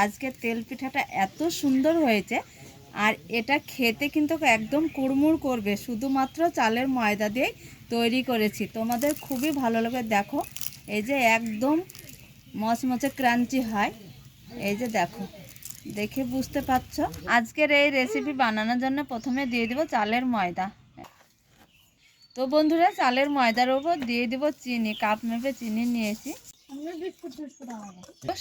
আজকে তেল পিঠাটা এত সুন্দর হয়েছে আর এটা খেতে কিন্তু একদম কুড়মুড় করবে। শুধুমাত্র চালের ময়দা দিয়ে তৈরি করেছি, তোমাদের খুবই ভালো লাগে। দেখো এই যে একদম মচমচে ক্রাঞ্চি হয়। এই যে দেখো, দেখে বুঝতে পারছো। আজকের এই রেসিপি বানানোর জন্য প্রথমে দিয়ে দেব চালের ময়দা। তো বন্ধুরা, চালের ময়দার উপর দিয়ে দেব চিনি। কাপ মেপে চিনি নিয়েছি।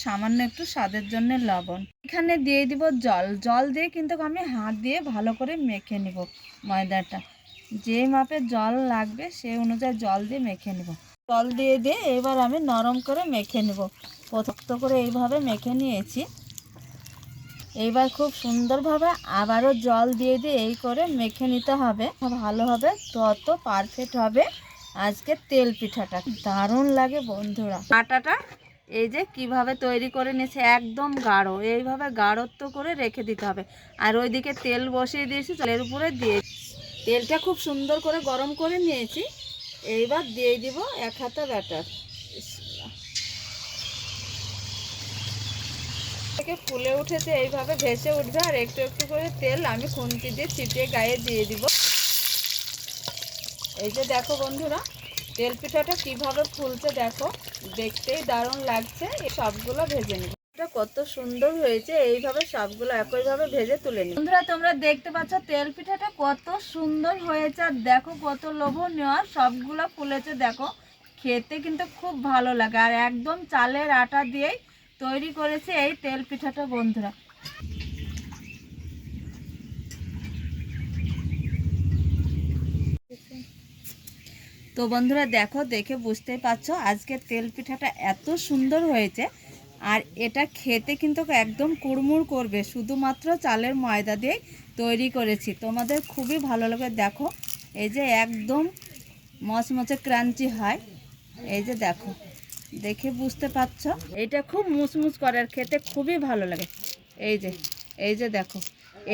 সামান্য একটু স্বাদের জন্য লবণ। এখানে দিয়ে দিব জল। জল দিয়ে কিন্তু আমি হাত দিয়ে ভালো করে মেখে নিব ময়দাটা। যে মাপে জল লাগবে সেই অনুযায়ী জল দিয়ে মেখে নিব। জল দিয়ে এবার আমি নরম করে মেখে নিব। শক্ত করে এইভাবে মেখে নিয়েছি। এইবার খুব সুন্দরভাবে আবারও জল দিয়ে এই করে মেখে নিতে হবে। ভালো হবে, তত পারফেক্ট হবে আজকে তেল পিঠাটা। দারুণ লাগে বন্ধুরা। আটাটা এই যে কিভাবে তৈরি করে নিয়েছে, একদম গাঢ়। এইভাবে গাঢ়ত্ব করে রেখে দিতে হবে। আর ওইদিকে তেল বসিয়ে দিয়েছি, তেলের উপরে দিয়ে তেলটা খুব সুন্দর করে গরম করে নিয়েছি। এইবার দিয়ে দিব 1 হাতা ব্যাটার। থেকে ফুলে উঠেছে, এইভাবে ভেসে উঠবে। আর একটু একটু করে তেল আমি খুন্তি দিয়ে চিপিয়ে গায়ে দিয়ে দিব। এই যে দেখো বন্ধুরা, তেল পিঠাটা কিভাবে ফুলছে দেখো, দেখতেই দারুণ লাগছে। এই সবগুলো ভেজে নিব। এটা কত সুন্দর হয়েছে। এইভাবে সবগুলো একইভাবে ভেজে তুলে নিব। বন্ধুরা, তোমরা দেখতে পাচ্ছ তেল পিঠাটা কত সুন্দর হয়েছে। আর দেখো কত লোভনীয়, সবগুলো ফুলেছে। দেখো খেতে কিন্তু খুব ভালো লাগে। আর একদম চালের আটা দিয়েই তৈরি করেছে এই তেল পিঠাটা বন্ধুরা। তো বন্ধুরা দেখো, দেখে বুঝতেই পারছো আজকে তেল পিঠাটা এত সুন্দর হয়েছে। আর এটা খেতে কিন্তু একদম কুড়মুড় করবে। শুধুমাত্র চালের ময়দা দিয়ে তৈরি করেছি, তোমাদের খুবই ভালো লাগে। দেখো এই যে একদম মচমচে ক্রাঞ্চি হয়। এই যে দেখো, দেখে বুঝতে পারছো। এটা খুব মুচমুচ করে আর খেতে খুবই ভালো লাগে। এই যে দেখো,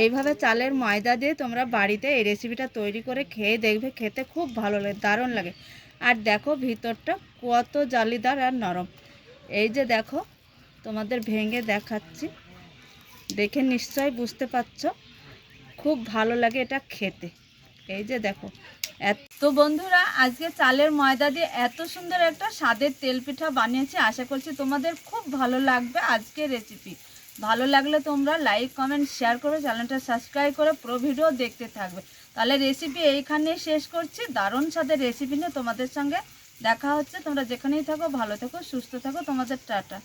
এইভাবে চালের ময়দা দিয়ে তোমরা বাড়িতে এই রেসিপিটা তৈরি করে খেয়ে দেখবে, খেতে খুব ভালো লাগে, দারুণ লাগে। আর দেখো ভিতরটা কত জালিদার আর নরম। এই যে দেখো, তোমাদের ভেঙে দেখাচ্ছি, দেখে নিশ্চয়ই বুঝতে পারছো খুব ভালো লাগে এটা খেতে। এই যে দেখো। তো বন্ধুরা, আজকে চালের ময়দা দিয়ে এত সুন্দর একটা স্বাদের তেল পিঠা বানিয়েছি। আশা করছি তোমাদের খুব ভালো লাগবে আজকের রেসিপি। ভালো লাগলে তোমরা লাইক কমেন্ট শেয়ার করো, চ্যানেলটা সাবস্ক্রাইব করে পুরো ভিডিও দেখতে থাকবে। তাহলে রেসিপি এইখানেই শেষ করছি। দারুণ স্বাদের রেসিপি নিয়ে তোমাদের সঙ্গে দেখা হচ্ছে। তোমরা যেখানেই থাকো ভালো থেকো, সুস্থ থাকো। তোমাদের টাটা।